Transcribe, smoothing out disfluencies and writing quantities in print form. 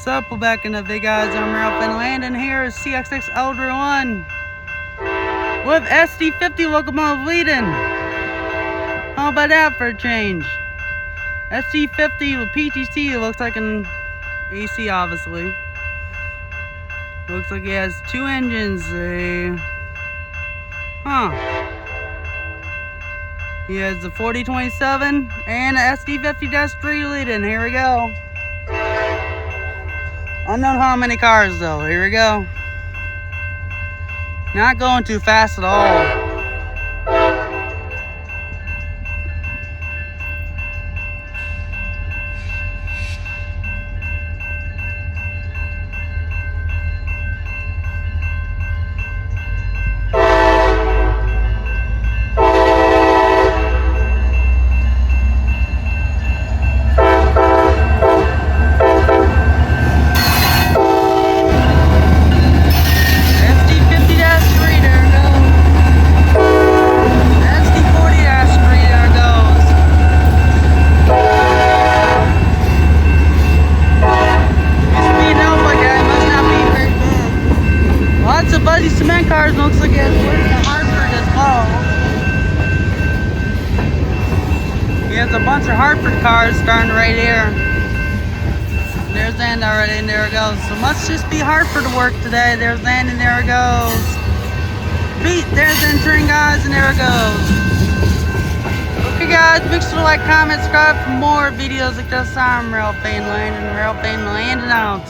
What's up? We're back in the vid, guys. I'm Ralph and here is CSX L301 with SD50 locomotive leading. How about that for a change? SD50 with PTC. It looks like an AC, obviously. Looks like he has two engines. He has the 4027 and the SD50-3 leading. Here we go. Unknown how many cars though. Here we go. Not going too fast at all. These cement cars looks like it's working in Hartford as well. He has a bunch of Hartford cars starting right here. There's Andy already, and there it goes. So must just be Hartford to work today. There's Andy, and there it goes. Beat, there's entering, guys, and there it goes. Okay, guys, make sure to like, comment, subscribe for more videos like this. I'm Ralph and landing out.